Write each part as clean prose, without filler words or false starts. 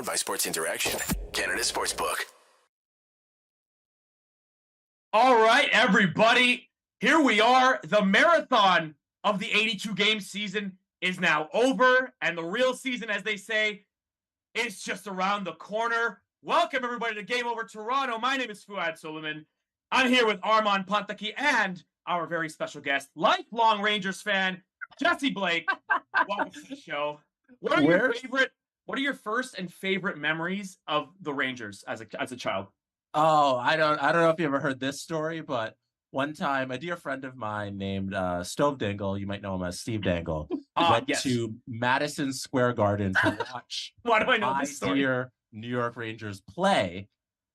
Powered by Sports Interaction, Canada Sportsbook. All right, everybody. Here we are. The marathon of the 82-game season is now over, and the real season, as they say, is just around the corner. Welcome, everybody, to Game Over Toronto. My name is Fouad Suleiman. I'm here with Armaan and our very special guest, lifelong Rangers fan, Jesse Blake. Welcome to the show. What are your first and favorite memories of the Rangers as a child? Oh, I don't know if you ever heard this story, but one time a dear friend of mine named Stove Dingle, you might know him as Steve Dangle, went to Madison Square Garden to watch Why do I know this story? dear New York Rangers play.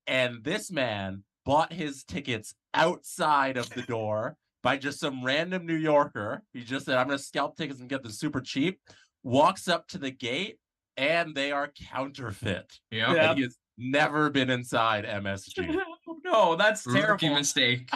And this man bought his tickets outside of the door by just some random New Yorker. He just said, I'm going to scalp tickets and get them super cheap. Walks up to the gate, and they are counterfeit. Yeah. And he has never been inside MSG. No, that's terrible. Rookie mistake.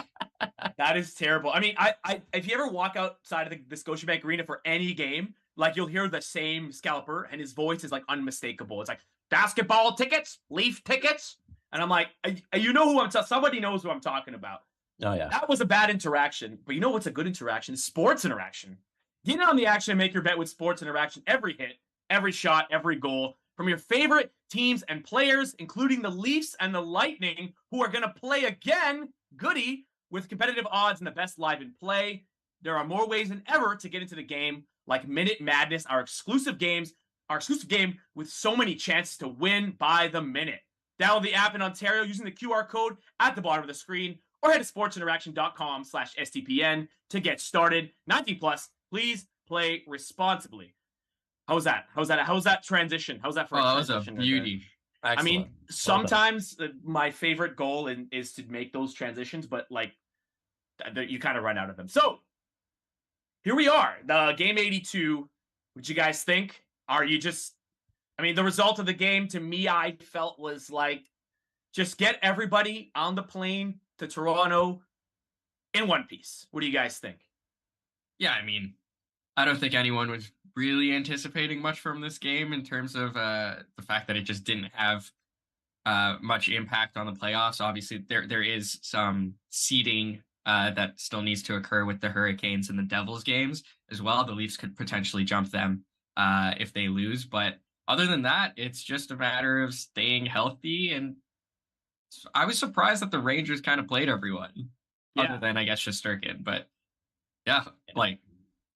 That is terrible. I mean, I if you ever walk outside of the Scotiabank Arena for any game, like you'll hear the same scalper, and his voice is like unmistakable. It's like basketball tickets, Leaf tickets, and I'm like, you know who I'm talking. Somebody knows who I'm talking about. Oh yeah, that was a bad interaction. But you know what's a good interaction? Sports interaction. Get in on the action and make your bet with Sports Interaction. Every hit, every shot, every goal from your favorite teams and players, including the Leafs and the Lightning, who are going to play again, goody, with competitive odds and the best live in play. There are more ways than ever to get into the game, like Minute Madness, our exclusive game with so many chances to win by the minute. Download the app in Ontario using the QR code at the bottom of the screen, or head to sportsinteraction.com/SDPN to get started. 19 plus. Please play responsibly. How's that transition? How's that for a that was a transition? beauty. excellent. I mean, sometimes my favorite goal is to make those transitions, but like you kind of run out of them. So here we are, the game 82. What you guys think? Are you just? I mean, the result of the game to me, I felt was like, just get everybody on the plane to Toronto in one piece. What do you guys think? Yeah, I mean, I don't think anyone was really anticipating much from this game in terms of the fact that it just didn't have much impact on the playoffs. Obviously, there is some seeding that still needs to occur with the Hurricanes and the Devils games as well. The Leafs could potentially jump them if they lose. But other than that, it's just a matter of staying healthy. And I was surprised that the Rangers kind of played everyone, other than, I guess, Shesterkin. But yeah, like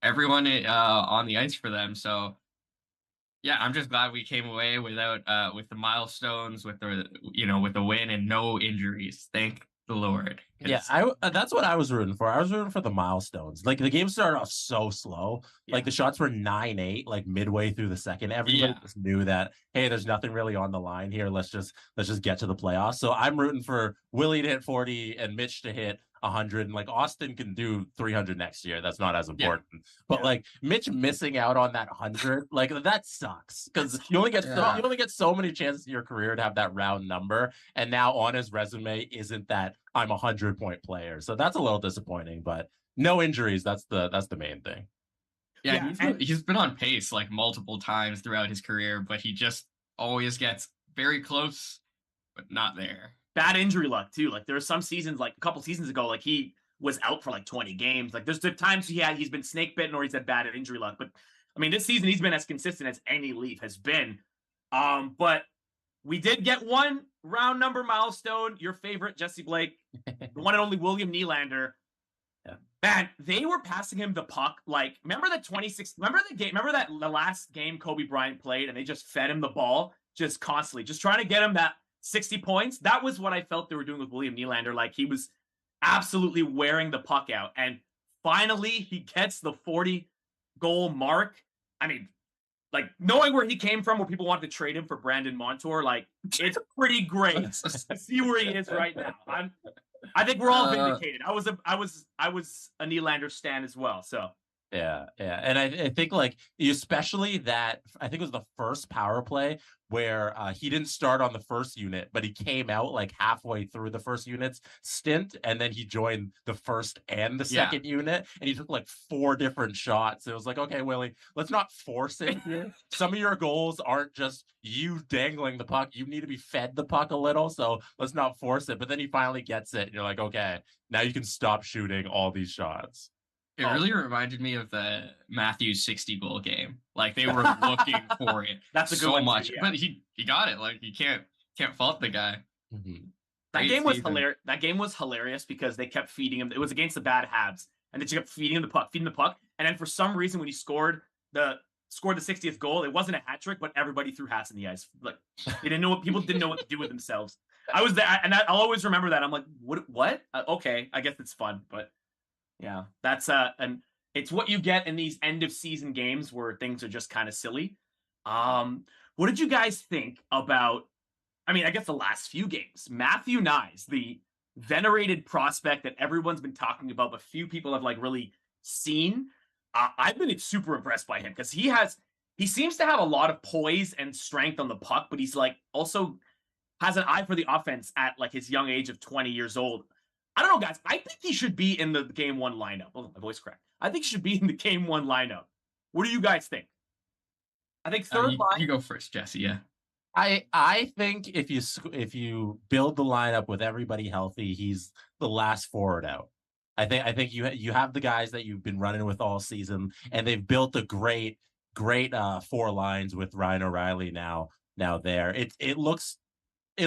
everyone on the ice for them. So yeah, I'm just glad we came away with the milestones, with the win and no injuries. Thank the Lord. Yeah, that's what I was rooting for. I was rooting for the milestones. Like the game started off so slow. Yeah. Like the shots were 9-8, like midway through the second. Everybody just knew that, hey, there's nothing really on the line here. Let's just get to the playoffs. So I'm rooting for Willie to hit 40 and Mitch to hit 100, and like Austin can do 300 next year. That's not as important. But like Mitch missing out on that 100, like that sucks, because you only get so many chances in your career to have that round number, and now on his resume isn't that I'm a 100-point player. So that's a little disappointing, but no injuries. That's the main thing. Yeah, he's been on pace like multiple times throughout his career, but he just always gets very close, but not there. Bad injury luck too. Like there are some seasons, like a couple seasons ago, like he was out for like 20 games. Like there's the times he's been snake bitten or he's had bad injury luck. But I mean, this season he's been as consistent as any Leaf has been. But we did get one round number milestone. Your favorite, Jesse Blake, the one and only William Nylander. Yeah. Man, they were passing him the puck. Like, remember the last game Kobe Bryant played, and they just fed him the ball just constantly, just trying to get him that 60 points. That was what I felt they were doing with William Nylander. Like, he was absolutely wearing the puck out. And finally, he gets the 40-goal mark. I mean, like, knowing where he came from, where people wanted to trade him for Brandon Montour, like, it's pretty great to see where he is right now. I think we're all vindicated. I was a Nylander stan as well. So Yeah, yeah. And I think like especially that I think it was the first power play where he didn't start on the first unit, but he came out like halfway through the first unit's stint, and then he joined the first and the Yeah. second unit, and he took like 4 different shots. It was like, okay, Willie, let's not force it here. Some of your goals aren't just you dangling the puck. You need to be fed the puck a little, so let's not force it. But then he finally gets it, and you're like, okay, now you can stop shooting all these shots. It really reminded me of the Matthews 60-goal game. Like they were looking for it. That's a good so one, much, yeah. but he got it. Like you can't fault the guy. Mm-hmm. That game was hilarious. That game was hilarious because they kept feeding him. It was against the bad Habs, and they just kept feeding him the puck, and then for some reason when he scored the 60th goal, it wasn't a hat trick, but everybody threw hats in the ice. Like they didn't know what people didn't know what to do with themselves. I was there, and I'll always remember that. I'm like, what? Okay, I guess it's fun, but. Yeah, that's and it's what you get in these end of season games where things are just kind of silly. What did you guys think about? I mean, I guess the last few games, Matthew Nyes, the venerated prospect that everyone's been talking about, but few people have like really seen. I've been super impressed by him because he seems to have a lot of poise and strength on the puck, but he's like also has an eye for the offense at like his young age of 20 years old. I don't know, guys. I think he should be in the game one lineup. Oh, my voice cracked. I think he should be in the game one lineup. What do you guys think? I think third line. You go first, Jesse. Yeah. I think if you build the lineup with everybody healthy, he's the last forward out. I think you have the guys that you've been running with all season, and they've built a great 4 lines with Ryan O'Reilly now there. It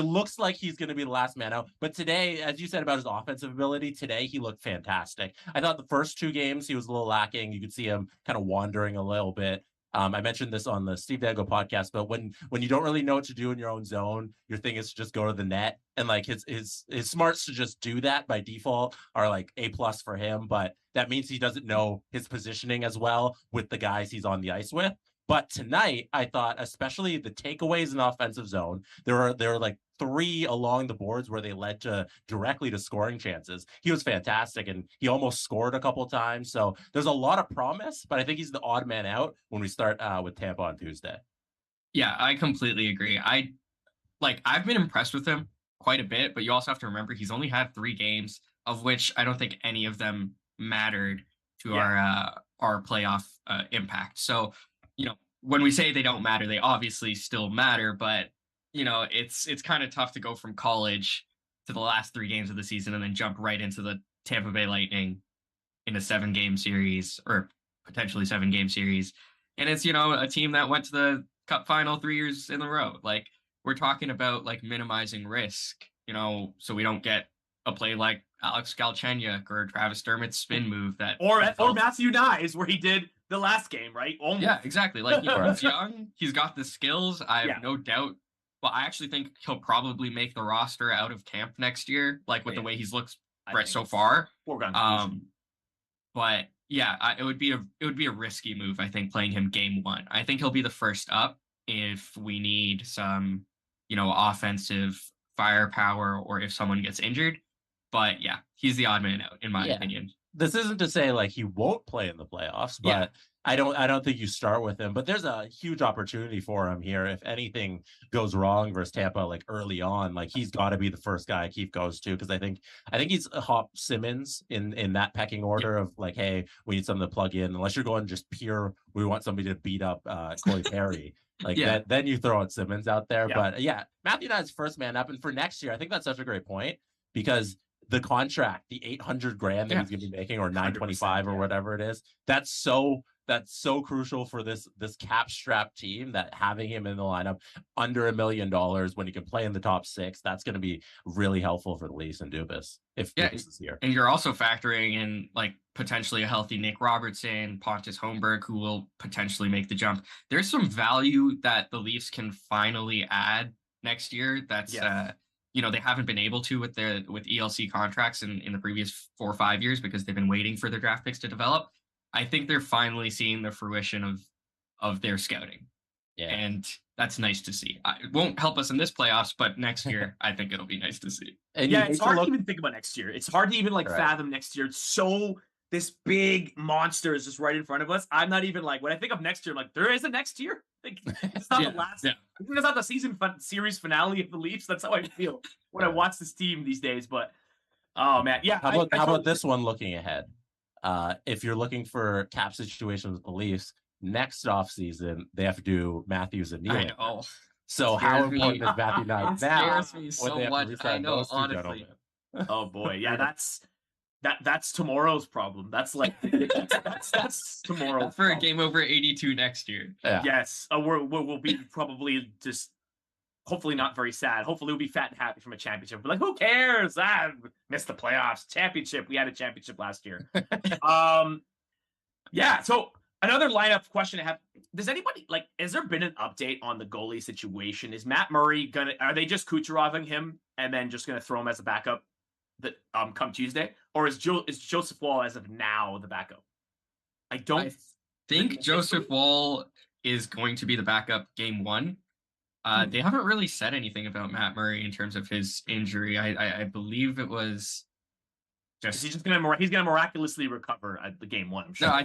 looks like he's going to be the last man out. But today, as you said about his offensive ability, today he looked fantastic. I thought the first 2 games he was a little lacking. You could see him kind of wandering a little bit. I mentioned this on the Steve Dangle podcast, but when you don't really know what to do in your own zone, your thing is to just go to the net. And like his smarts to just do that by default are like A+ for him. But that means he doesn't know his positioning as well with the guys he's on the ice with. But tonight, I thought, especially the takeaways in the offensive zone, there were like 3 along the boards where they led directly to scoring chances. He was fantastic, and he almost scored a couple of times. So there's a lot of promise, but I think he's the odd man out when we start with Tampa on Tuesday. Yeah, I completely agree. I've been impressed with him quite a bit, but you also have to remember he's only had 3 games, of which I don't think any of them mattered to our playoff impact. So, when we say they don't matter, they obviously still matter, but it's kind of tough to go from college to the last 3 games of the season and then jump right into the Tampa Bay Lightning in a 7-game series or potentially 7-game series. And it's, a team that went to the Cup final 3 years in a row. Like we're talking about like minimizing risk, so we don't get a play like Alex Galchenyuk or Travis Dermott's spin move or Matthew Nyes where he did the last game, right? Almost. Yeah, exactly. Like he's young, he's got the skills. I have no doubt. Well, I actually think he'll probably make the roster out of camp next year, like with the way he's looked so far. But yeah, it would be a risky move. I think playing him game 1. I think he'll be the first up if we need some, offensive firepower or if someone gets injured. But yeah, he's the odd man out in my opinion. This isn't to say like he won't play in the playoffs, but I don't think you start with him. But there's a huge opportunity for him here. If anything goes wrong versus Tampa, like early on, like he's got to be the first guy Keefe goes to, because I think he's Hop Simmons in that pecking order of like, hey, we need something to plug in. Unless you're going just pure, we want somebody to beat up Corey Perry. Like that, then you throw out Simmons out there. But Matthew Nyes first man up, and for next year, I think that's such a great point because the contract, the $800,000 that he's going to be making, or $925 or whatever it is, that's so crucial for this cap strap team, that having him in the lineup under $1 million when he can play in the top 6, that's going to be really helpful for the Leafs and Dubas if Dubas is here. And you're also factoring in like potentially a healthy Nick Robertson, Pontus Holmberg, who will potentially make the jump. There's some value that the Leafs can finally add next year. That's they haven't been able to with ELC contracts in the previous 4 or 5 years because they've been waiting for their draft picks to develop. I think they're finally seeing the fruition of their scouting. Yeah. And that's nice to see. It won't help us in this playoffs, but next year, I think it'll be nice to see. And it's hard to even think about next year. It's hard to even fathom next year. It's so this big monster is just right in front of us. I'm not even like, when I think of next year, I'm like, there is a next year. Like, it's not the last. Yeah. It's not the series finale of the Leafs. That's how I feel when I watch this team these days. But oh man, yeah. How about this one? Looking ahead, if you're looking for cap situations with the Leafs next offseason, they have to do Matthews and Neal. I know. So how important is Matthew Knight now? Scares me so much. I know, honestly. Oh boy, yeah, that's tomorrow's problem. That's like that's tomorrow's for problem. A game over 82 next year. Yeah. Yes, we'll be probably just hopefully not very sad. Hopefully we'll be fat and happy from a championship. But like, who cares? I missed the playoffs. Championship. We had a championship last year. Yeah. So another lineup question I have: does anybody has there been an update on the goalie situation? Is Matt Murray are they just Kucheroving him and then just gonna throw him as a backup that come Tuesday, or is Joseph Woll as of now the backup? I think Joseph Woll is going to be the backup game 1. They haven't really said anything about Matt Murray in terms of his injury. I believe it was just he's gonna miraculously recover at the game 1. I'm sure. No, I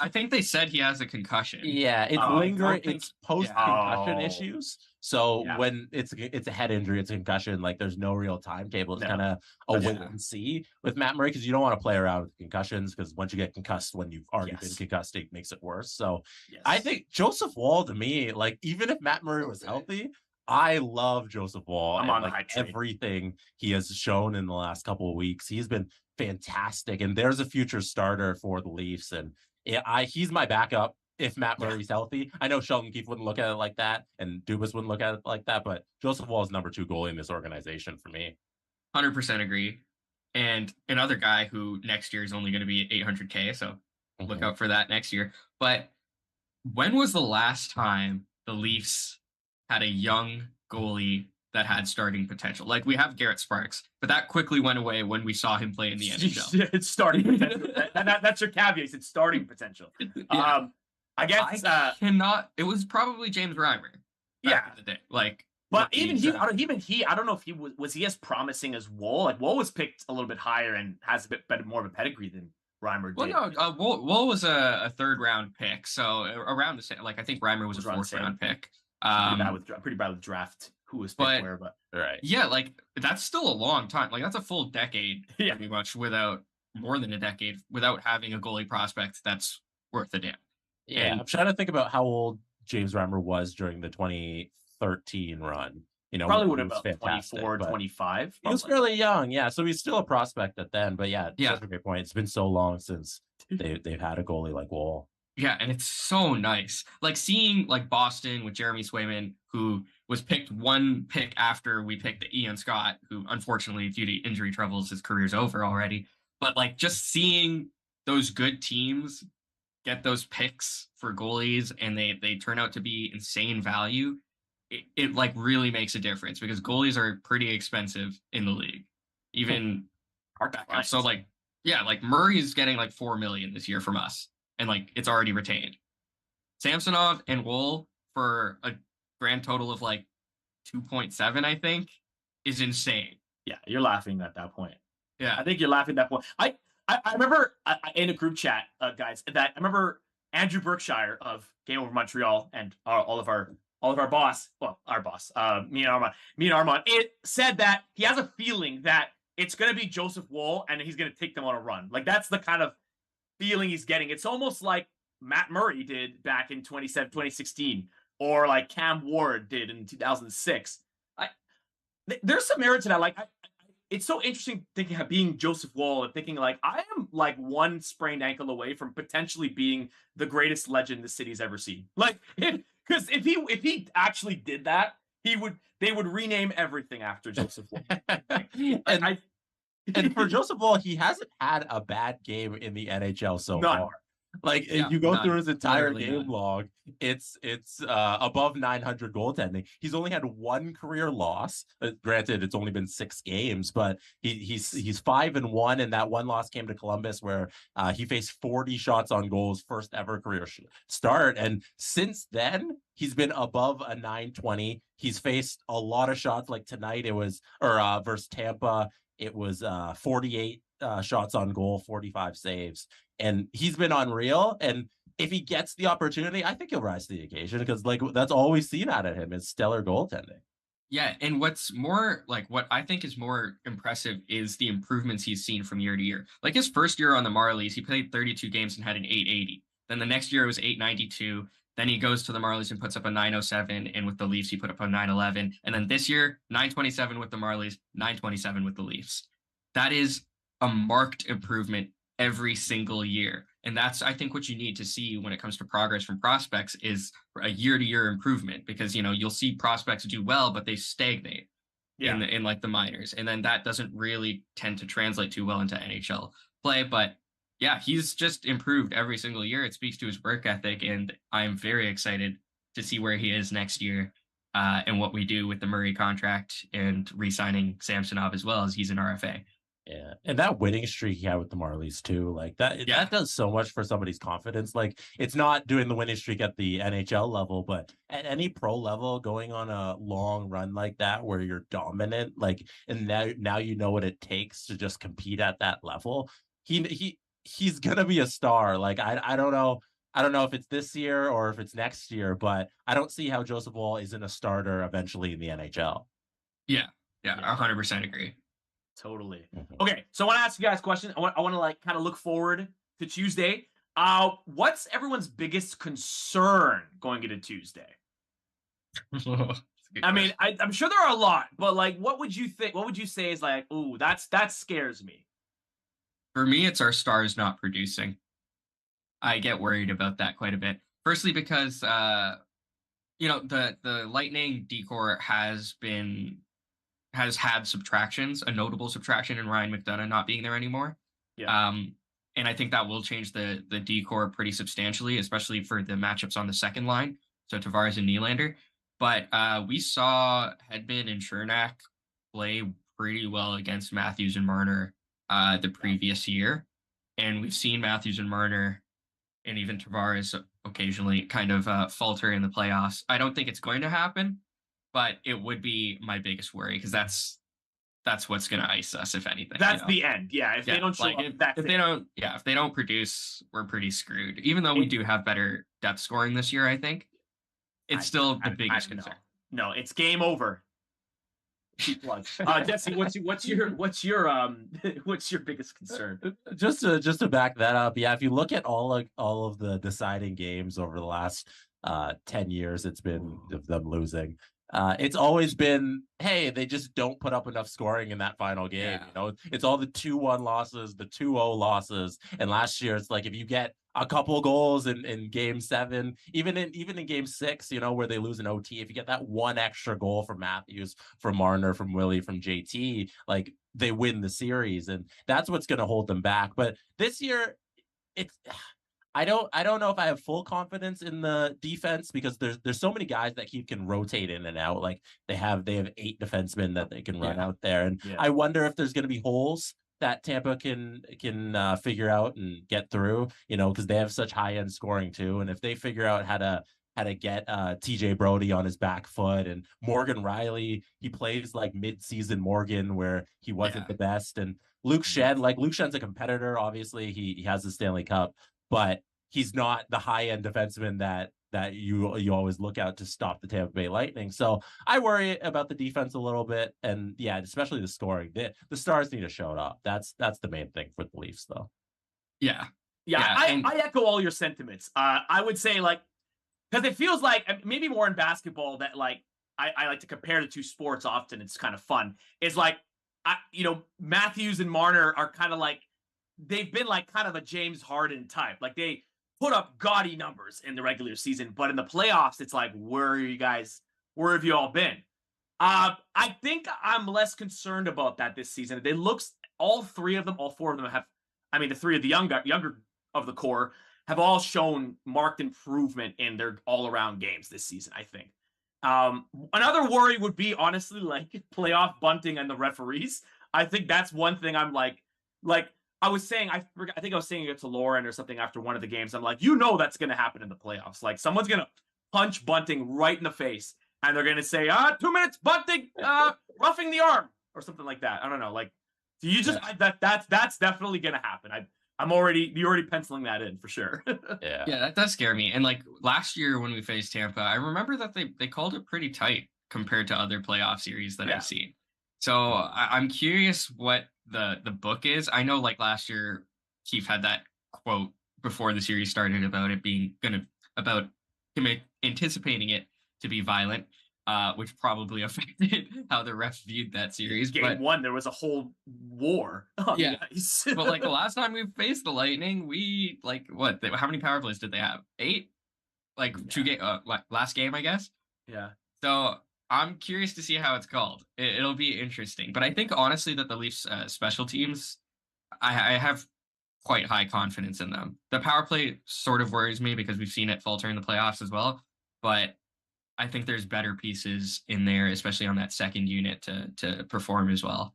think they said he has a concussion. Yeah, it's lingering. It's post concussion issues. So when it's a head injury, it's a concussion. Like there's no real timetable. It's kind of a wait and see with Matt Murray because you don't want to play around with concussions because once you get concussed when you've already been concussed, it makes it worse. So I think Joseph Woll to me, like even if Matt Murray was healthy, I love Joseph Woll. I'm on the hype train. Everything he has shown in the last couple of weeks, he's been fantastic. And there's a future starter for the Leafs, and he's my backup. If Matt Murray's healthy, I know Sheldon Keefe wouldn't look at it like that, and Dubas wouldn't look at it like that, but Joseph Woll is number 2 goalie in this organization for me. 100% agree. And another guy who next year is only going to be $800K, so look out for that next year. But when was the last time the Leafs had a young goalie that had starting potential? Like we have Garrett Sparks, but that quickly went away when we saw him play in the NHL. It's starting potential. That's your caveat. It's starting potential. I guess it was probably James Reimer. Back in the day. But even he, I don't know if he was he as promising as Woll. Like Woll was picked a little bit higher and has a bit better, more of a pedigree than Reimer did. Well, no, Woll was a 3rd round pick, so around the same. Like I think Reimer was a 4th round pick. Pretty bad with draft. Who was picked where, but right. Yeah, like that's still a long time. Like that's a full decade, pretty much, without more than a decade without having a goalie prospect that's worth a damn. Yeah, and I'm trying to think about how old James Reimer was during the 2013 run. You know, probably would have been 24, 25. He was fairly young, yeah. So he's still a prospect at then. But yeah, that's a great point. It's been so long since they've had a goalie like Woll. Yeah, and it's so nice. Like seeing like Boston with Jeremy Swayman, who was picked 1 pick after we picked Ian Scott, who unfortunately due to injury troubles, his career's over already. But like just seeing those good teams get those picks for goalies and they turn out to be insane value, it like really makes a difference because goalies are pretty expensive in the league. Even so like Murray's getting like $4 million this year from us, and like it's already retained. Samsonov and Woll for a grand total of like 2.7, I think, is insane. Yeah, you're laughing at that point. Yeah, I think you're laughing at that point. I remember in a group chat, guys, that I remember Andrew Berkshire of Game Over Montreal and all of our boss, me and Armaan, it said that he has a feeling that it's going to be Joseph Woll and he's going to take them on a run. Like that's the kind of feeling he's getting. It's almost like Matt Murray did back in 2016 or like Cam Ward did in 2006. There's some merit to that. Like it's so interesting thinking of being Joseph Woll and thinking like I am like 1 sprained ankle away from potentially being the greatest legend the city's ever seen. Like, because if he actually did that, they would rename everything after Joseph Woll. And for Joseph Woll, he hasn't had a bad game in the NHL so far. Like if you go through his entire game log, it's above 900 goaltending. He's only had 1 career loss. Granted, it's only been 6 games, but he's 5-1, and that 1 loss came to Columbus where he faced 40 shots on goals, first ever career start. And since then, he's been above a 920. He's faced a lot of shots. Like tonight, it was versus Tampa. It was 48 shots on goal, 45 saves, and he's been unreal. And if he gets the opportunity, I think he'll rise to the occasion because like that's all we've seen out of him is stellar goaltending. Yeah, and what's more like what I think is more impressive is the improvements he's seen from year to year. Like his first year on the Marlies, he played 32 games and had an 880. Then the next year it was 892. Then he goes to the Marlies and puts up a 907, and with the Leafs he put up a 911. And then this year 927 with the Marlies, 927 with the Leafs. That is a marked improvement every single year. And that's, I think, what you need to see when it comes to progress from prospects is a year-to-year improvement because, you'll see prospects do well, but they stagnate in like the minors. And then that doesn't really tend to translate too well into NHL play. But yeah, he's just improved every single year. It speaks to his work ethic. And I'm very excited to see where he is next year and what we do with the Murray contract and re-signing Samsonov as well as he's an RFA. Yeah, and that winning streak he had with the Marlies too, like that does so much for somebody's confidence. Like it's not doing the winning streak at the NHL level, but at any pro level, going on a long run like that where you're dominant, like, and now you know what it takes to just compete at that level. He's gonna be a star. Like I don't know. I don't know if it's this year or if it's next year, but I don't see how Joseph Woll isn't a starter eventually in the NHL. Yeah, 100% agree. Totally. Okay, so I want to ask you guys a question. I want to like kind of look forward to Tuesday. What's everyone's biggest concern going into Tuesday? I mean, I'm sure there are a lot, but like, what would you think? What would you say is like, ooh, that scares me? For me, it's our stars not producing. I get worried about that quite a bit. Firstly, because the Lightning decor has had subtractions, a notable subtraction in Ryan McDonagh not being there anymore. Yeah. And I think that will change the decor pretty substantially, especially for the matchups on the second line. So Tavares and Nylander. But we saw Hedman and Chernak play pretty well against Matthews and Marner the previous year. And we've seen Matthews and Marner and even Tavares occasionally kind of falter in the playoffs. I don't think it's going to happen. But it would be my biggest worry because that's what's going to ice us, if anything. That's the end. Yeah, if they don't show up, if they don't produce, we're pretty screwed. Even though we do have better depth scoring this year, I think it's still the biggest concern. No, it's game over. Jesse, what's your biggest concern? Just to back that up, if you look at all of the deciding games over the last 10 years, it's been of them losing. It's always been, hey, they just don't put up enough scoring in that final game. Yeah. It's all the 2-1 losses, the 2-0 losses. And last year, it's like if you get a couple goals in game 7, even in game 6, where they lose an OT, if you get that one extra goal from Matthews, from Marner, from Willie, from JT, like they win the series. And that's what's going to hold them back. But this year, I don't know if I have full confidence in the defense because there's so many guys that can rotate in and out. Like they have 8 defensemen that they can run out there, and I wonder if there's going to be holes that Tampa can figure out and get through. Because they have such high end scoring too, and if they figure out how to get TJ Brody on his back foot and Morgan Riley, he plays like mid-season Morgan where he wasn't the best, and Luke Schenn's a competitor. Obviously, he has the Stanley Cup. But he's not the high-end defenseman that you always look out to stop the Tampa Bay Lightning. So I worry about the defense a little bit, and especially the scoring. The stars need to show it up. That's the main thing for the Leafs, though. Yeah. I echo all your sentiments. I would say because it feels like maybe more in basketball that I like to compare the two sports often. It's kind of fun. It's like Matthews and Marner are kind of like. They've been like kind of a James Harden type. Like they put up gaudy numbers in the regular season, but in the playoffs, it's like, where are you guys? Where have you all been? I think I'm less concerned about that this season. All 4 of them have, the 3 of the younger of the core have all shown marked improvement in their all-around games this season, I think. Another worry would be honestly like playoff bunting and the referees. I think that's one thing I'm like, I was saying, I think I was saying it to Lauren or something after one of the games. I'm like, that's going to happen in the playoffs. Like someone's going to punch Bunting right in the face and they're going to say, 2 minutes, Bunting, roughing the arm or something like that. I don't know. Like So you just that's definitely gonna happen. You're already penciling that in for sure. Yeah, that does scare me. And like last year when we faced Tampa, I remember that they called it pretty tight compared to other playoff series that I've seen. So I'm curious what the book is. I know like last year Keith had that quote before the series started about it being about him anticipating it to be violent, which probably affected how the refs viewed that series. Game one, there was a whole war on the ice. But like the last time we faced the Lightning, we how many power plays did they have? 8? Like 2 game last game, I guess. Yeah. So I'm curious to see how it's called. It'll be interesting. But I think honestly that the Leafs special teams, I have quite high confidence in them. The power play sort of worries me because we've seen it falter in the playoffs as well. But I think there's better pieces in there, especially on that second unit to perform as well.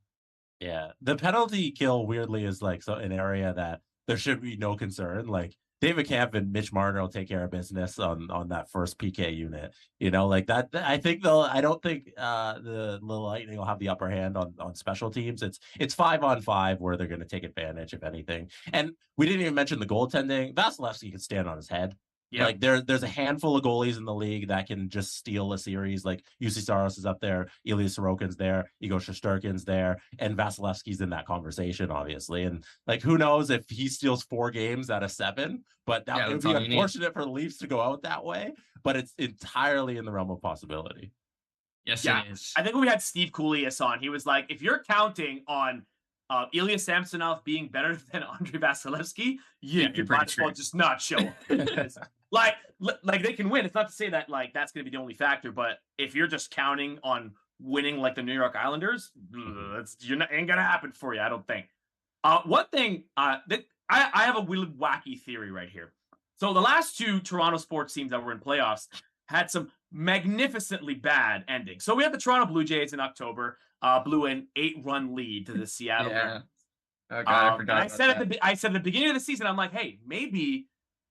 Yeah. The penalty kill weirdly is like an area that there should be no concern. Like David Camp and Mitch Marner will take care of business on that first PK unit. Like that. I think I don't think the Lightning will have the upper hand on special teams. It's 5-on-5 where they're going to take advantage of anything. And we didn't even mention the goaltending. Vasilevsky can stand on his head. Yeah. Like there's a handful of goalies in the league that can just steal a series. Like UC Saros is up there, Ilya Sorokin's there, Igor Shesterkin's there, and Vasilevsky's in that conversation, obviously. And like who knows if he steals 4 games out of 7, but that would be unfortunate for the Leafs to go out that way. But it's entirely in the realm of possibility. Yes, it is. I think when we had Steve Koulias on, he was like, if you're counting on Ilya Samsonov being better than Andrei Vasilevsky, you might as well just not show up. Like they can win. It's not to say that like that's going to be the only factor, but if you're just counting on winning like the New York Islanders, ain't gonna happen for you. I don't think. One thing that I have a really wacky theory right here. So the last 2 Toronto sports teams that were in playoffs had some magnificently bad endings. So we had the Toronto Blue Jays in October, blew an 8-run lead to the Seattle. Yeah. Oh God, I forgot. I said at the beginning of the season, I'm like, hey, maybe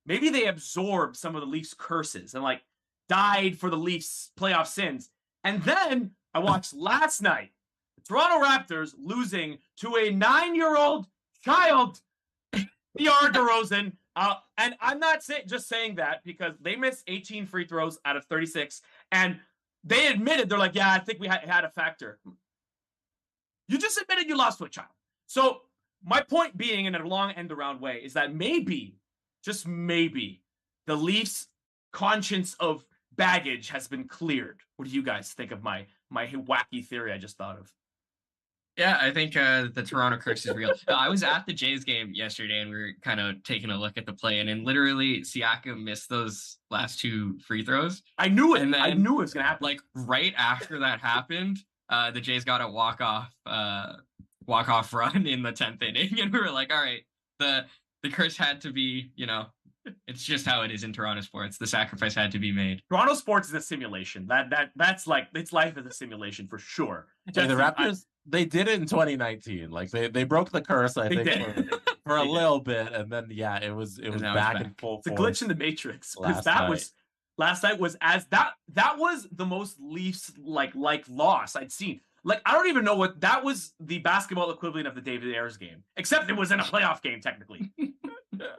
they absorbed some of the Leafs' curses and like died for the Leafs' playoff sins. And then I watched last night the Toronto Raptors losing to a 9-year-old child, P.R. DeRozan. And I'm not just saying that because they missed 18 free throws out of 36. And they admitted, they're like, yeah, I think we had a factor. You just admitted you lost to a child. So my point being, in a long end-around way, is that maybe, just maybe, the Leafs' conscience of baggage has been cleared. What do you guys think of my wacky theory I just thought of? Yeah, I think the Toronto curse is real. I was at the Jays game yesterday, and we were kind of taking a look at the play, and literally Siakam missed those last 2 free throws. I knew it. And then, I knew it was gonna happen. Like right after that happened, the Jays got a walk-off run in the 10th inning, and we were like, all right, the curse had to be, it's just how it is in Toronto sports. The sacrifice had to be made. Toronto sports is a simulation. That's like, its life is a simulation for sure. The Raptors, they did it in 2019. Like they broke the curse, I think, for a little bit, and then it was back and full. It's a glitch in the matrix because last night was that was the most Leafs like loss I'd seen. Like I don't even know what that was, the basketball equivalent of the David Ayers game, except it was in a playoff game technically.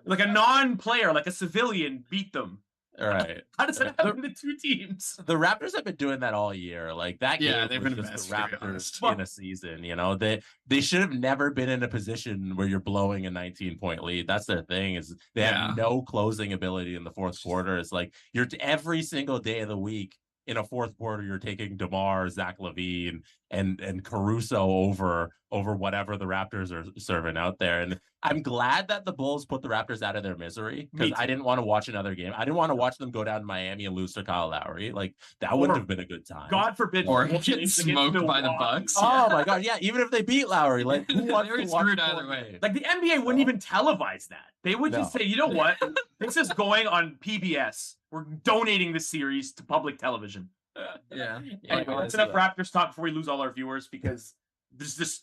Like a non-player, like a civilian, beat them. All right. How does that happen to 2 teams? The Raptors have been doing that all year. Like that game they've was been just best, the Raptors in a season. They should have never been in a position where you're blowing a 19-point lead. That's their thing. Is they have no closing ability in the fourth quarter. It's like you're every single day of the week in a fourth quarter, you're taking DeMar, Zach LaVine, and Caruso over whatever the Raptors are serving out there. And I'm glad that the Bulls put the Raptors out of their misery because I didn't want to watch another game. I didn't want to watch them go down to Miami and lose to Kyle Lowry. Like that wouldn't have been a good time. God forbid, or get smoked by the Bucks. Oh my God, yeah. Even if they beat Lowry, like who wants to watch screwed either way? Like the NBA wouldn't even televise that. They would just say, you know what, this is going on PBS. We're donating this series to public television. Anyway, that's enough Raptors talk before we lose all our viewers because that's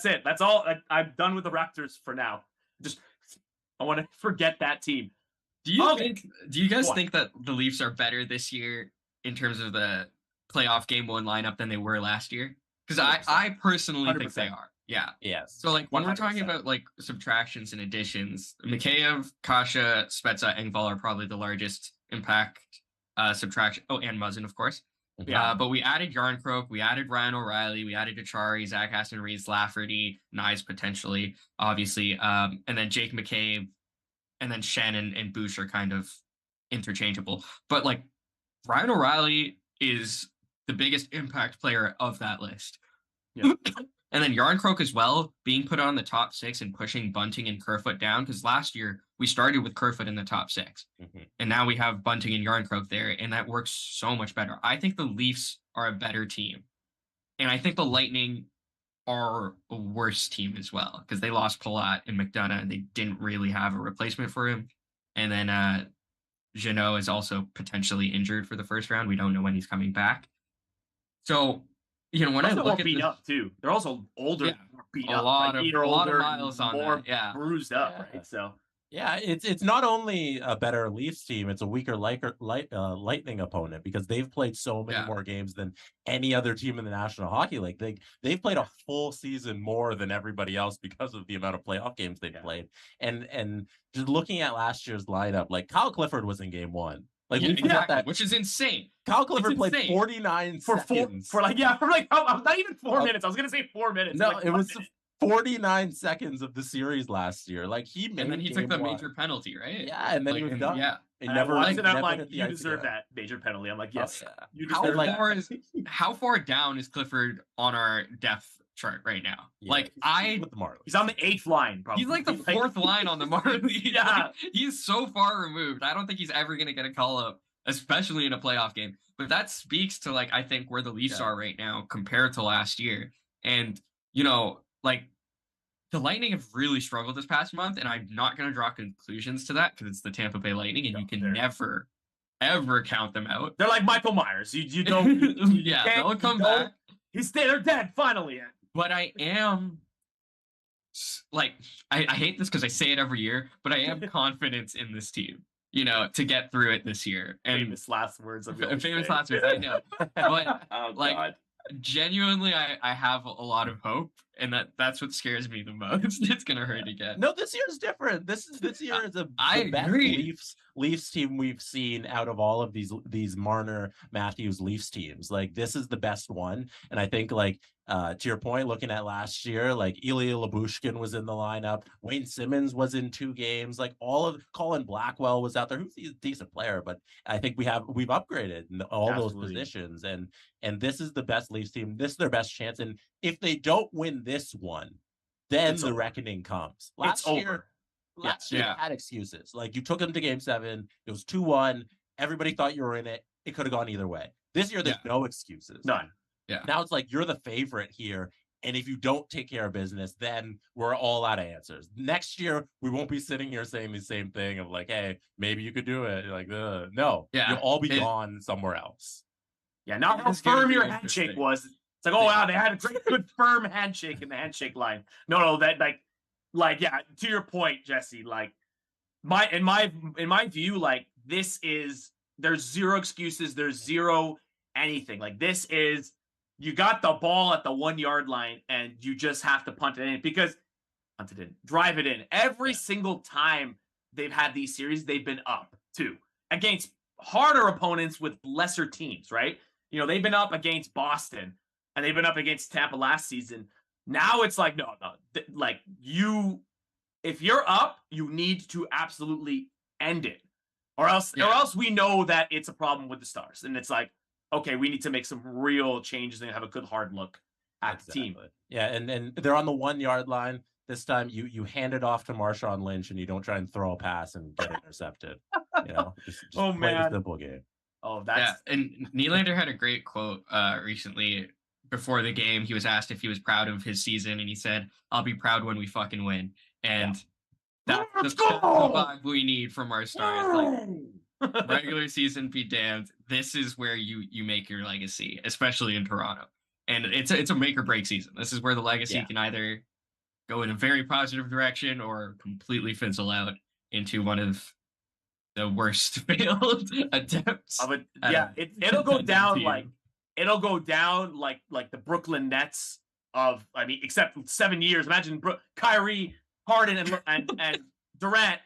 it. That's all. I'm done with the Raptors for now. I want to forget that team. Do you guys think that the Leafs are better this year in terms of the playoff game 1 lineup than they were last year? Because I personally 100%. Think they are. Yeah. Yes. So like when we're 100%. talking about like subtractions and additions, Mikheyev, Kasha, Spezza, Engvall are probably the largest impact subtraction. Oh, and Muzzin, of course. Yeah. But we added Yarncroke, we added Ryan O'Reilly, we added Achari, Zach Aston Reeves, Lafferty, Nyes potentially, obviously, and then Jake McCabe, and then Shannon and Boosh are kind of interchangeable. But like Ryan O'Reilly is the biggest impact player of that list. Yeah. And then Yarncroke as well, being put on the top 6 and pushing Bunting and Kerfoot down, because last year we started with Kerfoot in the top 6. And now we have Bunting and Yarncroke there, and that works so much better. I think the Leafs are a better team. And I think the Lightning are a worse team as well, because they lost Palat and McDonough, and they didn't really have a replacement for him. And then Jeannot is also potentially injured for the first round. We don't know when he's coming back. So, you know, when I look at beat up too, they're also older, more beat up, a lot of miles on more that. Yeah, bruised up, right? So yeah, it's not only a better Leafs team, it's a weaker Lightning opponent, because they've played so many more games than any other team in the National Hockey League. They've played a full season more than everybody else because of the amount of playoff games they've played. And just looking at last year's lineup, like Kyle Clifford was in game 1. Like we forgot that, which is insane. Kyle Clifford played 49 seconds. For not even 4 minutes. I was gonna say 4 minutes. No, like it was minute. 49 seconds of the series last year. Like and then he took the major penalty, right? Yeah, and then he was done. Yeah, and never. I'm like, you deserve that major penalty. I'm like, yes, you deserve that. How far down is Clifford on our depth chart right now? Like he's on the 8th line, probably. He's like the 4th line on the Marlies. Yeah, like, he's so far removed. I don't think he's ever gonna get a call up, especially in a playoff game. But that speaks to like I think where the Leafs are right now compared to last year. And you know, like the Lightning have really struggled this past month, and I'm not going to draw conclusions to that because it's the Tampa Bay Lightning, and you can never, ever count them out. They're like Michael Myers. You don't. They'll come back. They're dead finally. But I am like, I hate this because I say it every year, but I am confident in this team, you know, to get through it this year. And famous last words. Famous last words. I know, but like. Genuinely, I have a lot of hope, and that's what scares me the most. It's gonna hurt again. No, this year's different. This year is the best Leafs team we've seen out of all of these Marner Matthews Leafs teams. Like this is the best one, and I think like to your point, looking at last year, like Ilya Lyubushkin was in the lineup, Wayne Simmons was in 2 games, like all of Colin Blackwell was out there, who's a decent player, but I think we've upgraded in all those positions, and this is the best Leafs team. This is their best chance, and if they don't win this one, then the reckoning comes. Last year had excuses. Like you took them to game 7, it was 2-1, everybody thought you were in it. It could have gone either way. This year, there's no excuses. None. Yeah. Now it's like you're the favorite here, and if you don't take care of business, then we're all out of answers. Next year, we won't be sitting here saying the same thing of like, "Hey, maybe you could do it." Like, no, you'll all be gone somewhere else. Yeah, not how firm your handshake was. It's like, oh wow, they had a great, good, firm handshake in the handshake line. No, that like yeah. To your point, Jesse, like in my view, like this is there's zero excuses. There's zero anything. Like this is. You got the ball at the 1 yard line and you just have to punt it in because drive it in. Every single time they've had these series, they've been up too against harder opponents with lesser teams, right? You know, they've been up against Boston and they've been up against Tampa last season. Now it's like, no, like if you're up, you need to absolutely end it or else we know that it's a problem with the Stars. And it's like, okay, we need to make some real changes and have a good hard look at the team. Yeah, and they're on the 1 yard line. This time you hand it off to Marshawn Lynch and you don't try and throw a pass and get intercepted. You know, just play the simple game. Oh, that's and Nylander had a great quote recently before the game. He was asked if he was proud of his season, and he said, "I'll be proud when we fucking win." And that's the vibe we need from our Stars. Like, regular season be damned. This is where you make your legacy, especially in Toronto. And it's a make or break season. This is where the legacy can either go in a very positive direction or completely fizzle out into one of the worst failed attempts. It'll go down like the Brooklyn Nets of, I mean, except 7 years. Imagine Kyrie, Harden, and Durant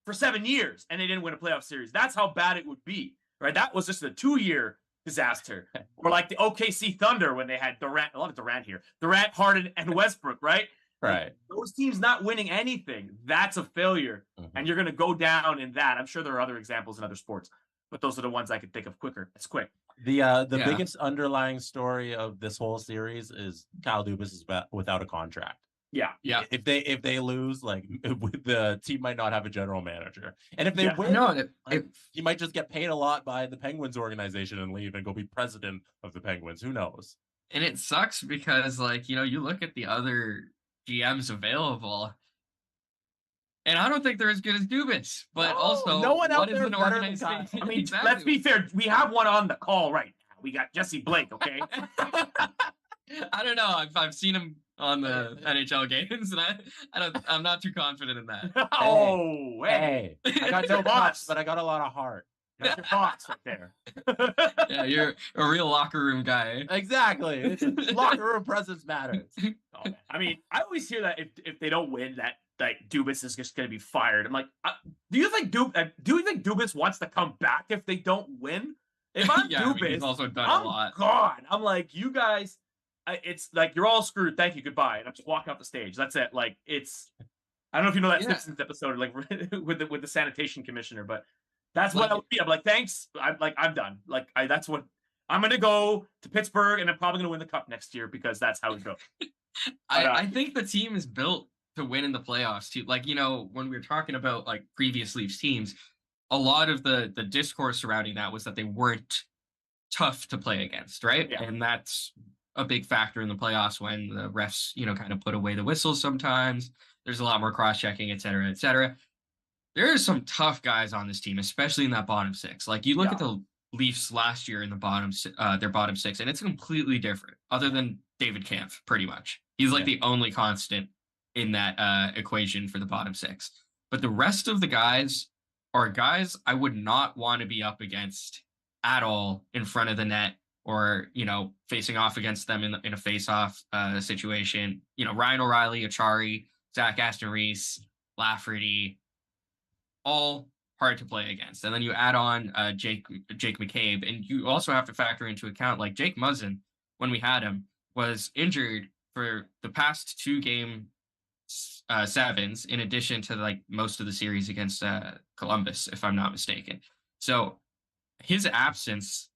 for 7 years, and they didn't win a playoff series. That's how bad it would be, right? That was just a 2-year disaster. Or like the OKC Thunder when they had Durant. A lot of Durant here. Durant, Harden, and Westbrook, right? Right. Like, those teams not winning anything, that's a failure. And you're going to go down in that. I'm sure there are other examples in other sports, but those are the ones I could think of quicker. It's quick. The biggest underlying story of this whole series is Kyle Dubas is without a contract. Yeah. If they lose, like the team might not have a general manager, and if they win, he might just get paid a lot by the Penguins organization and leave and go be president of the Penguins. Who knows? And it sucks because, like, you look at the other GMs available, and I don't think they're as good as Dubas. But also, no one what out is there an is better than organization? Kyle. I mean, Exactly. let's be fair. We have one on the call right now. We got Jesse Blake, okay? I don't know. I've seen him on the NHL games, and I'm not too confident in that. Oh, hey. I got no boss, but I got a lot of heart. That's your box right there. Yeah, you're a real locker room guy. Exactly. It's locker room presence matters. Oh, I mean, I always hear that if they don't win, that like Dubas is just going to be fired. I'm like, do you think Dubas wants to come back if they don't win? If I'm Yeah, Dubas, he's also done I'm a lot. gone. I'm like, you guys, it's like you're all screwed. Thank you, goodbye. And I'm just walking off the stage. That's it. Like it's, I don't know if you know that Simpsons episode, like with the sanitation commissioner, but that's what I would be. I'm like, thanks. I'm done. Like that's what I'm gonna go to Pittsburgh, and I'm probably gonna win the cup next year because that's how it goes. I think the team is built to win in the playoffs too. Like, when we were talking about like previous Leafs teams, a lot of the discourse surrounding that was that they weren't tough to play against, right? Yeah. And that's a big factor in the playoffs when the refs, kind of put away the whistles sometimes. There's a lot more cross-checking, et cetera, et cetera. There are some tough guys on this team, especially in that bottom six. Like, you look at the Leafs last year in the their bottom six, and it's completely different, other than David Kampf, pretty much. He's like the only constant in that equation for the bottom six. But the rest of the guys are guys I would not want to be up against at all in front of the net, or, facing off against them in a face-off situation. Ryan O'Reilly, Achari, Zach Aston-Reese, Lafferty, all hard to play against. And then you add on Jake McCabe, and you also have to factor into account, like, Jake Muzzin, when we had him, was injured for the past 2 game sevens, in addition to like most of the series against Columbus, if I'm not mistaken. So his absence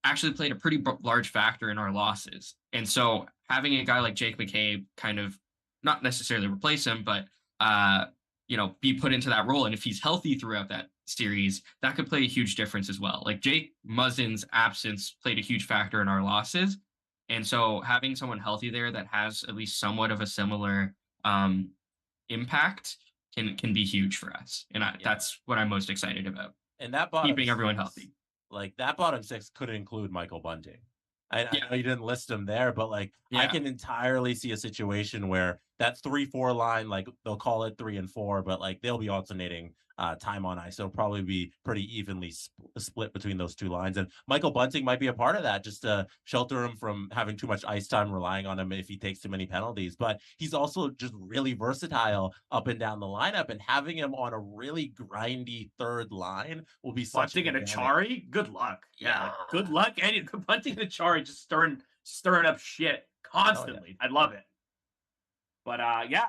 actually played a pretty large factor in our losses. And so having a guy like Jake McCabe kind of not necessarily replace him, but be put into that role, and if he's healthy throughout that series, that could play a huge difference as well. Like, Jake Muzzin's absence played a huge factor in our losses. And so having someone healthy there that has at least somewhat of a similar impact can be huge for us. And that's what I'm most excited about. And that keeping everyone healthy. Like, that bottom six could include Michael Bunting. I know you didn't list him there, but like I can entirely see a situation where that 3-4 line, like they'll call it 3 and 4, but like they'll be alternating time on ice. It'll probably be pretty evenly split between those two lines. And Michael Bunting might be a part of that, just to shelter him from having too much ice time, relying on him if he takes too many penalties. But he's also just really versatile up and down the lineup, and having him on a really grindy third line will be such Bunting and Achari, good luck. Yeah, like, good luck. And Bunting and Achari just stirring up shit constantly. I love it. But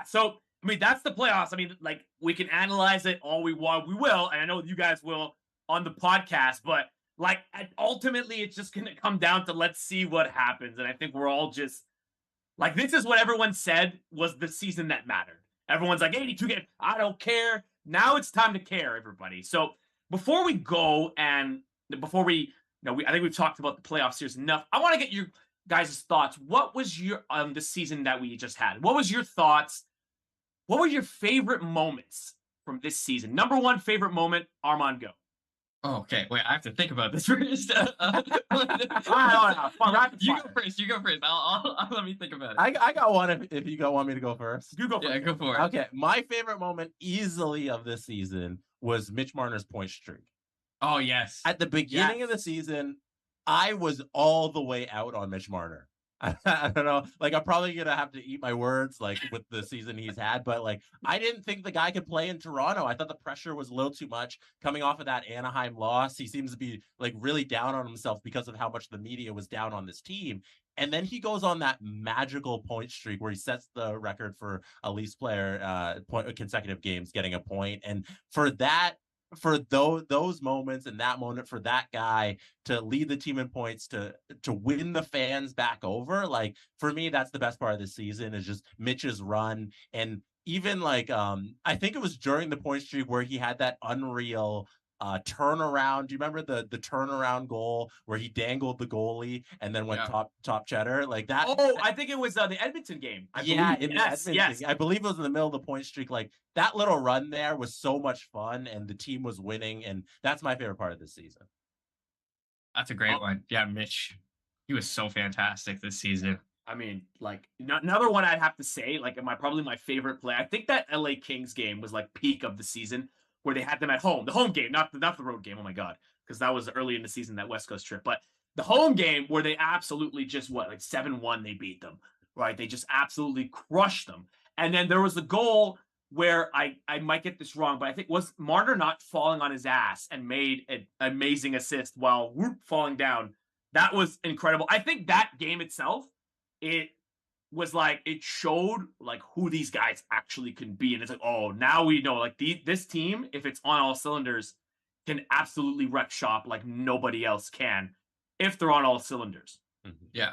so I mean, that's the playoffs. I mean, like, we can analyze it all we want. We will, and I know you guys will on the podcast, but like ultimately it's just gonna come down to let's see what happens. And I think we're all just like, this is what everyone said was the season that mattered. Everyone's like 82 games. I don't care. Now it's time to care, everybody. So before we go, and before we I think we've talked about the playoff series enough. I want to get your guys' thoughts. What was your the season that we just had? What was your thoughts? What were your favorite moments from this season? Number one favorite moment, Armaan, go. Okay, wait, I have to think about this first. You go first. You go first. I'll let me think about it. I got one if you want me to go first. You go first. Yeah, go for it. Okay, my favorite moment easily of this season was Mitch Marner's point streak. Oh, yes. At the beginning of the season, I was all the way out on Mitch Marner. I don't know. Like, I'm probably gonna have to eat my words, like with the season he's had. But like, I didn't think the guy could play in Toronto. I thought the pressure was a little too much coming off of that Anaheim loss. He seems to be like really down on himself because of how much the media was down on this team. And then he goes on that magical point streak where he sets the record for a least player consecutive games getting a point. And for that, for those moments and that moment for that guy to lead the team in points to win the fans back over, like for me that's the best part of the season is just Mitch's run. And even like I think it was during the point streak where he had that unreal turnaround. Do you remember the turnaround goal where he dangled the goalie and then went top cheddar like that? Oh, I think it was the Edmonton game. Yes. I believe it was in the middle of the point streak. Like that little run there was so much fun, and the team was winning, and that's my favorite part of this season. That's a great one. Yeah, Mitch, he was so fantastic this season. I mean, like another one I'd have to say, like probably my favorite play. I think that LA Kings game was like peak of the season, where they had them at home, the home game, not the road game. Oh my God. Because that was early in the season, that West Coast trip, but the home game where they absolutely just like 7-1, they beat them, right? They just absolutely crushed them. And then there was a goal where I might get this wrong, but I think was Marner not falling on his ass and made an amazing assist while falling down. That was incredible. I think that game itself, it was like it showed like who these guys actually can be, and it's like, oh, now we know like this team, if it's on all cylinders, can absolutely wreck shop like nobody else can if they're on all cylinders. Yeah,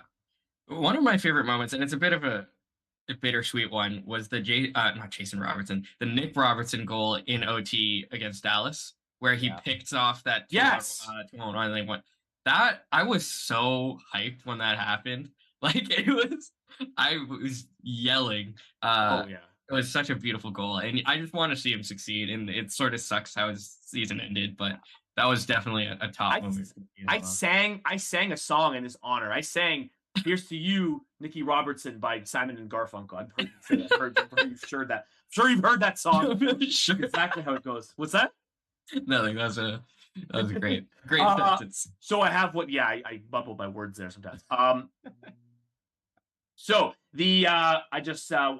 one of my favorite moments, and it's a bit of a bittersweet one, was the Nick Robertson goal in OT against Dallas, where he picked off that 2-1 and they won. That I was so hyped when that happened. Like I was yelling. It was such a beautiful goal, and I just want to see him succeed. And it sort of sucks how his season ended, but that was definitely a top moment. I sang a song in his honor. I sang "Here's to You, Nicky Robertson" by Simon and Garfunkel. I'm sure you've heard that song. Sure. Exactly how it goes. What's that? Nothing. That was a great sentence. So I have I bubble my words there sometimes. So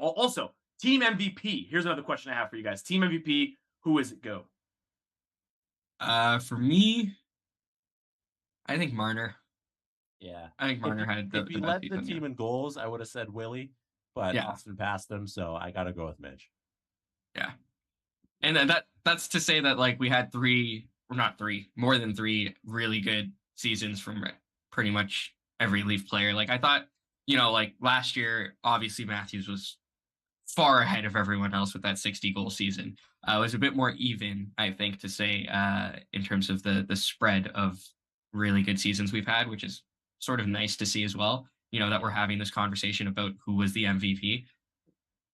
also team MVP. Here's another question I have for you guys. Team MVP, who is it? Go. For me, I think Marner. Yeah, I think Marner had. If he led the team in goals, I would have said Willie, but Austin passed him, so I got to go with Mitch. Yeah, and that's to say that like we had more than three really good seasons from pretty much every Leaf player. Like I thought, like last year, obviously Matthews was far ahead of everyone else with that 60-goal season. It was a bit more even, I think, to say in terms of the spread of really good seasons we've had, which is sort of nice to see as well. That we're having this conversation about who was the MVP.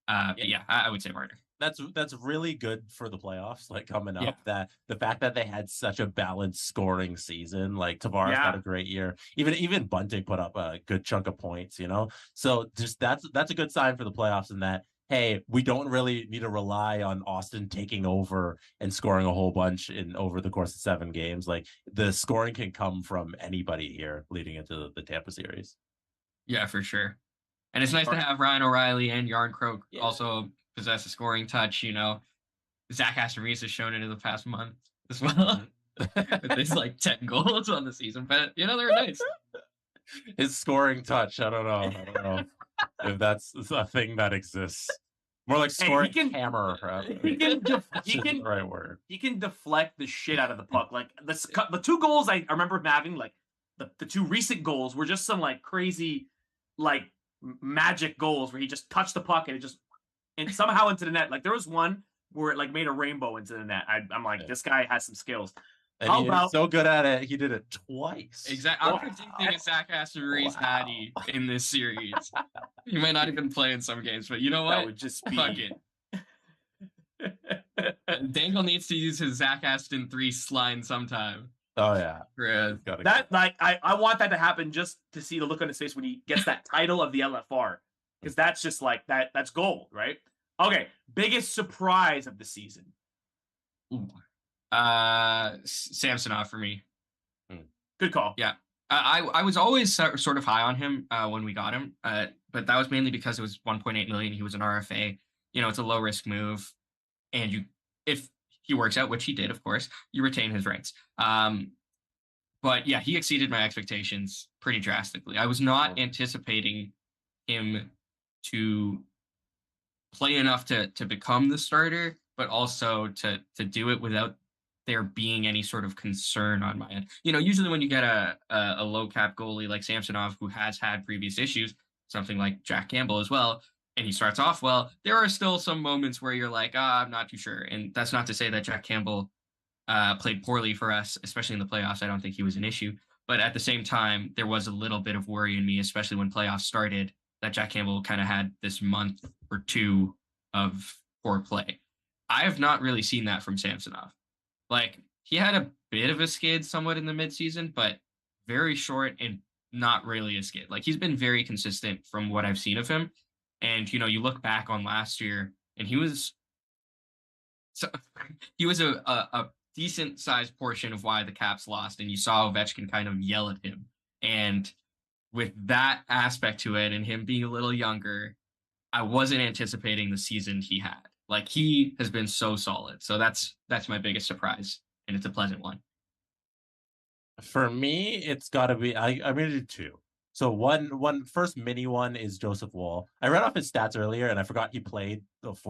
I would say Marner. That's really good for the playoffs, like coming up. That the fact that they had such a balanced scoring season, like Tavares had a great year. Even Bunting put up a good chunk of points, So just that's a good sign for the playoffs in that, hey, we don't really need to rely on Austin taking over and scoring a whole bunch over the course of 7 games. Like the scoring can come from anybody here leading into the Tampa series. Yeah, for sure. And it's nice to have Ryan O'Reilly and Yarncroke also possess a scoring touch. Zach Aston-Reese has shown it in the past month as well. With his like 10 goals on the season, but they're nice. His scoring touch, I don't know if that's a thing that exists. More like scoring hammer. He can the right word. He can deflect the shit out of the puck. Like the 2 goals I remember him having, like the 2 recent goals were just some like crazy like magic goals where he just touched the puck and it just somehow into the net. Like there was one where it like made a rainbow into the net. I'm like, this guy has some skills. And he's so good at it, he did it twice. Exactly. I'm predicting a Zach Aston-Reese Hattie in this series. He might not even play in some games, but you know what? That would just be... Fuck it. Dangle needs to use his Zach Aston 3 line sometime. Oh yeah. I want that to happen just to see the look on his face when he gets that title of the LFR. Because that's just like that's gold, right? Okay. Biggest surprise of the season. Samsonov for me. Good call. Yeah. I was always sort of high on him when we got him, but that was mainly because it was 1.8 million. He was an RFA. It's a low risk move, and if he works out, which he did, of course, you retain his rights. But yeah, he exceeded my expectations pretty drastically. I was not anticipating him to play enough to become the starter, but also to do it without there being any sort of concern on my end. Usually when you get a low cap goalie like Samsonov, who has had previous issues, something like Jack Campbell as well, and he starts off well, there are still some moments where you're like, I'm not too sure. And that's not to say that Jack Campbell played poorly for us, especially in the playoffs. I don't think he was an issue. But at the same time, there was a little bit of worry in me, especially when playoffs started, that Jack Campbell kind of had this month or two of poor play. I have not really seen that from Samsonov. Like, he had a bit of a skid somewhat in the midseason, but very short and not really a skid. Like, he's been very consistent from what I've seen of him. And, you look back on last year, and he was a decent sized portion of why the Caps lost. And you saw Ovechkin kind of yell at him. And with that aspect to it and him being a little younger, I wasn't anticipating the season he had. Like, he has been so solid. So that's my biggest surprise, and it's a pleasant one. For me, it's got to be I'm going to do two. So one first mini one is Joseph Woll. I read off his stats earlier, and I forgot he played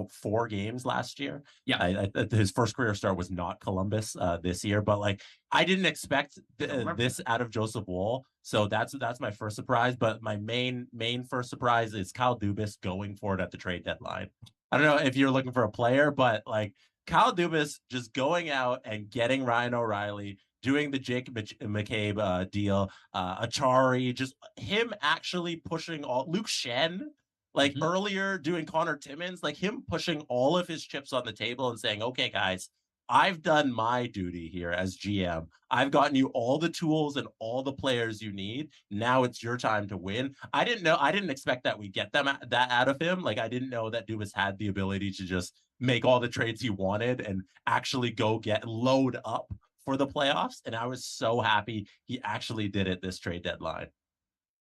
4 games last year. Yeah, his first career start was not Columbus this year, but like I didn't expect this out of Joseph Woll. So that's my first surprise. But my main first surprise is Kyle Dubas going for it at the trade deadline. I don't know if you're looking for a player, but like Kyle Dubas just going out and getting Ryan O'Reilly, doing the Jake McCabe deal, Achari, just him actually pushing all Luke Shen, like earlier doing Connor Timmins, like him pushing all of his chips on the table and saying, okay, guys, I've done my duty here as GM. I've gotten you all the tools and all the players you need. Now it's your time to win. I didn't expect that we'd get that out of him. Like, I didn't know that Dubas had the ability to just make all the trades he wanted and actually go load up for the playoffs. And I was so happy he actually did it this trade deadline.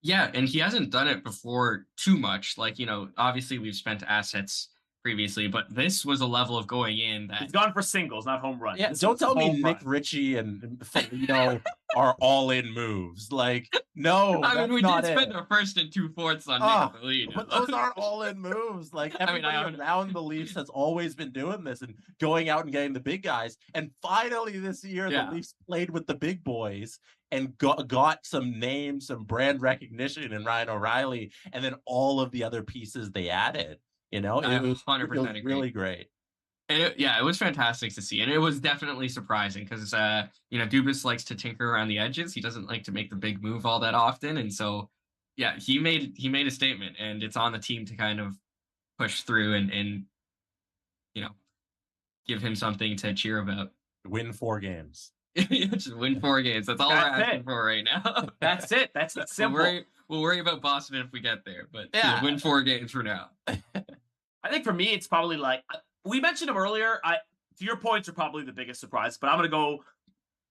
Yeah, and he hasn't done it before too much. Like, obviously we've spent assets previously, but this was a level of going in that he's gone for singles, not home runs. Yeah, don't tell me Nick Ritchie and Foligno are all in moves. Like, no, I mean, we did spend our first and 2/4 on Nick Foligno. But those aren't all in moves. Like, everybody around the Leafs has always been doing this and going out and getting the big guys. And finally this year, the Leafs played with the big boys and got some names, some brand recognition in Ryan O'Reilly, and then all of the other pieces they added. It was 100% really great. And it was fantastic to see. And it was definitely surprising because, Dubas likes to tinker around the edges. He doesn't like to make the big move all that often. And so, yeah, he made a statement, and it's on the team to kind of push through and give him something to cheer about. Win 4 games. Just win 4 games. That's all we're asking for right now. That's it. That's simple. We'll worry about Boston if we get there, but win 4 games for now. I think for me, it's probably like we mentioned him earlier. To your points are probably the biggest surprise, but I'm gonna go.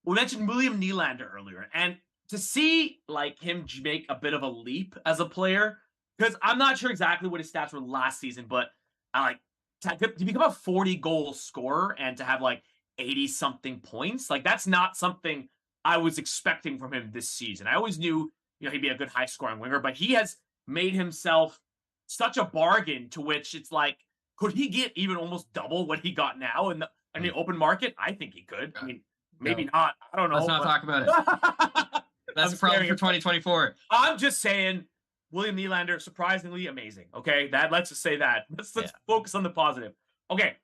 We mentioned William Nylander earlier, and to see like him make a bit of a leap as a player, because I'm not sure exactly what his stats were last season, but I like to become a 40-goal scorer and to have like 80-something points. Like, that's not something I was expecting from him this season. I always knew, he'd be a good high-scoring winger, but he has made himself such a bargain to which it's like, could he get even almost double what he got now in the open market? I think he could. I mean, maybe not. I don't know. Let's not talk about it. That's a problem for 2024. I'm just saying, William Nylander, surprisingly amazing. Okay, let's just say that. Let's focus on the positive. Okay,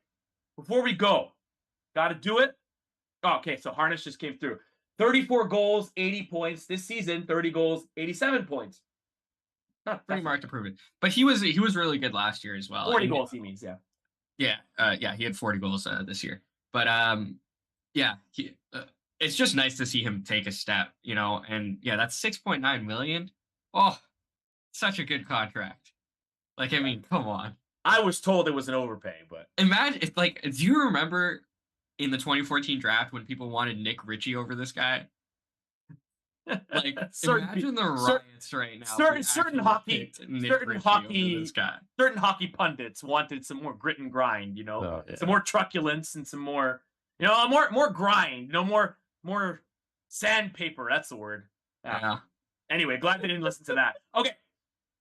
before we go, got to do it. Okay, so Harness just came through. 34 goals, 80 points this season. 30 goals, 87 points. Pretty marked improvement, but he was really good last year as well. 40 goals, he means, he had 40 goals this year. But it's just nice to see him take a step, and that's 6.9 million. Oh, such a good contract. Like, I mean, come on. I was told it was an overpay, but imagine if, like, do you remember in the 2014 draft when people wanted Nick Ritchie over this guy? Like, Certain imagine the cer- riots right now. certain hockey pundits wanted some more grit and grind, some more truculence and some more, more grind, more sandpaper. That's the word. Yeah. Anyway, glad they didn't listen to that. Okay,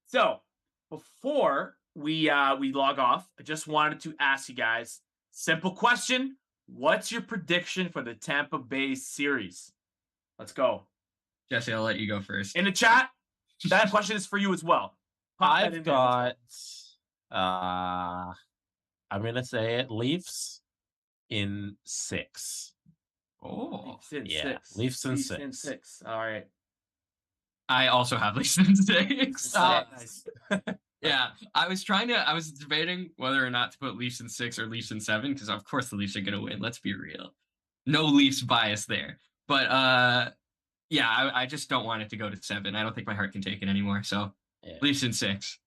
so before we log off, I just wanted to ask you guys simple question: what's your prediction for the Tampa Bay series? Let's go. Jesse, I'll let you go first. In the chat, that question is for you as well. I've got, I'm going to say it, Leafs in 6. Oh. Leafs in 6. All right. I also have Leafs in 6. Nice. Yeah, I was debating whether or not to put Leafs in 6 or Leafs in 7, because of course the Leafs are going to win. Let's be real. No Leafs bias there. But, yeah, I just don't want it to go to 7. I don't think my heart can take it anymore. So, Leafs in 6.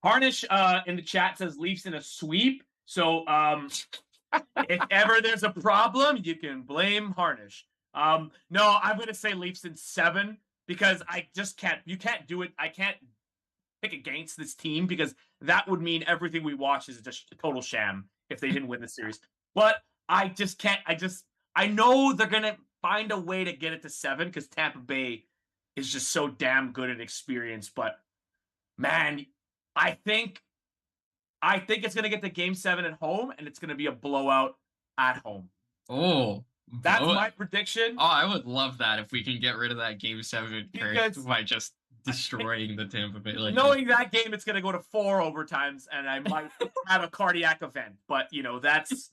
Harnish in the chat says Leafs in a sweep. So, if ever there's a problem, you can blame Harnish. No, I'm going to say Leafs in 7 because I just can't. You can't do it. I can't pick against this team because that would mean everything we watch is just a total sham if they didn't win the series. But I just can't. I know they're going to find a way to get it to 7 because Tampa Bay is just so damn good at experience. But man, I think it's going to get to Game 7 at home, and it's going to be a blowout at home. Oh, that's my prediction. Oh, I would love that if we can get rid of that Game 7 curse by just destroying the Tampa Bay. Knowing that game, it's going to go to 4 overtimes, and I might have a cardiac event. But that's.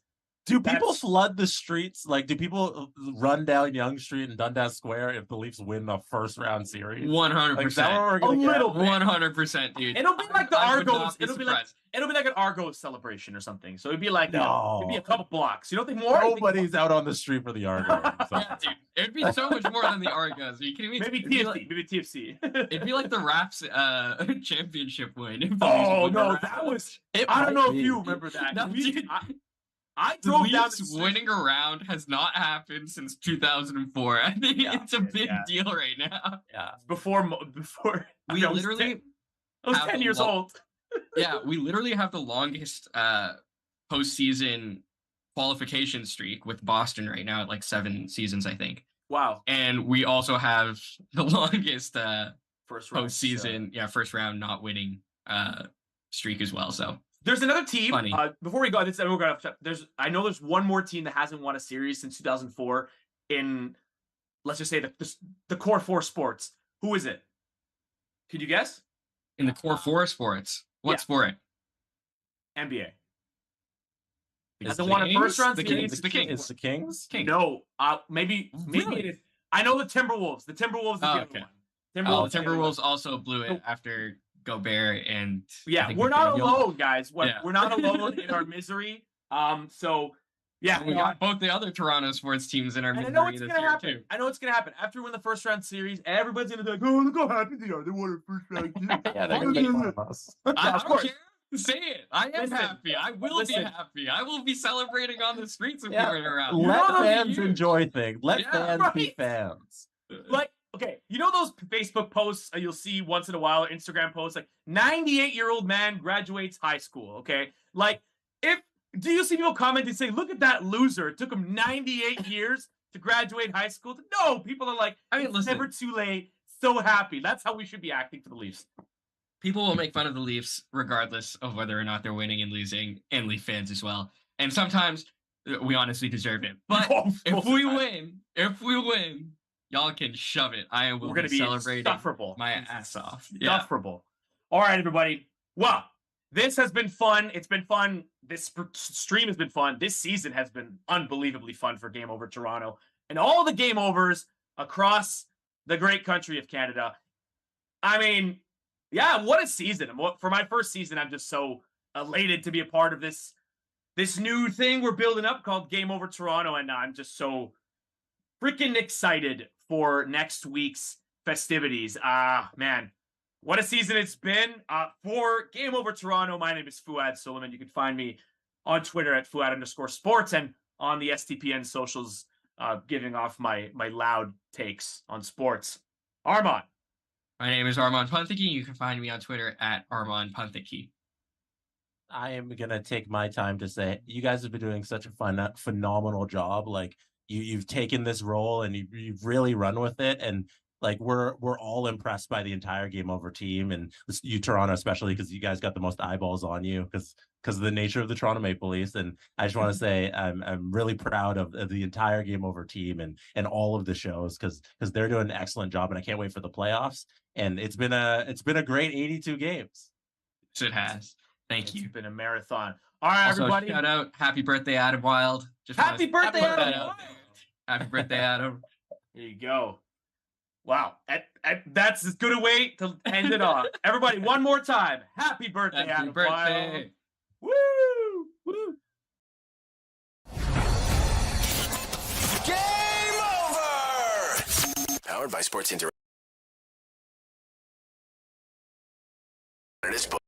Do people flood the streets? Like, do people run down Yonge Street and Dundas Square if the Leafs win the first round series? 100%. A little bit. 100%, dude. It'll be like the Argos. It'll be like an Argos celebration or something. So it'd be like it'd be a couple blocks. You don't think more? Nobody's out on the street for the Argos. Yeah, dude. It'd be so much more than the Argos. Are you kidding me? Maybe TFC. Maybe TFC. It'd be like the Raps championship win. Oh no, that was. I don't know if you remember that. No, I drove down winning a round has not happened since 2004. I think it's a big deal right now. Yeah. Before we literally I was 10 years old. Yeah, we literally have the longest postseason qualification streak with Boston right now at like 7 seasons, I think. Wow. And we also have the longest first round postseason, first round not winning streak as well. So there's another team. Before we go, I know there's one more team that hasn't won a series since 2004 in, let's just say, the core 4 sports. Who is it? Could you guess? In the core 4 sports? What sport? NBA. Hasn't won a first round series. It's the Kings? No, maybe it is. I know the Timberwolves. The Timberwolves is the other one. The Timberwolves also blew it after Gobert and we're not alone, guys. We're not alone in our misery. We got both the other Toronto sports teams in our misery. I know it's this gonna year happen. too. I know it's gonna happen after we win the first round series. Everybody's gonna be like, "Oh, look how happy they are! They won a first round series." Yeah, they're gonna make fun of us. Of course. Say it. I am happy. I will be happy. I will be celebrating on the streets if you're around. Let fans enjoy things. Let fans be fans. Okay, you know those Facebook posts you'll see once in a while, or Instagram posts, like 98-year-old man graduates high school, okay? Like, do you see people comment and say, look at that loser, it took him 98 years to graduate high school? No, people are like, it's never too late, so happy. That's how we should be acting for the Leafs. People will make fun of the Leafs regardless of whether or not they're winning and losing, and Leaf fans as well. And sometimes we honestly deserve it. But if we win, y'all can shove it. I will be celebrating my ass off. Insufferable. All right, everybody. Well, this has been fun. It's been fun. This stream has been fun. This season has been unbelievably fun for Game Over Toronto and all the game overs across the great country of Canada. I mean, what a season. For my first season, I'm just so elated to be a part of this new thing we're building up called Game Over Toronto, and I'm just so freaking excited for next week's festivities. Man, what a season it's been. For Game Over Toronto, my name is Fouad Suleiman. You can find me on Twitter at Fouad_sports and on the SDPN socials giving off my loud takes on sports. Armaan. My name is Armaan Punthiki. You can find me on Twitter at Armaan Punthiki. I am gonna take my time to say you guys have been doing such a phenomenal job. Like you've taken this role and you've really run with it, and like we're all impressed by the entire Game Over team, and you Toronto especially because you guys got the most eyeballs on you because of the nature of the Toronto Maple Leafs. And I just want to say I'm really proud of the entire Game Over team and all of the shows because they're doing an excellent job, and I can't wait for the playoffs. And it's been a great 82 games. Yes, it has. Thank you. It's been a marathon. All right, also, everybody. Shout out. Happy birthday, Adam Wild. Happy birthday, Adam Wild. Happy birthday, Adam. There you go. Wow. That's as good a way to end it off. Everybody, one more time. Happy birthday, Adam Wild. Woo! Woo! Game over! Powered by Sports Interaction.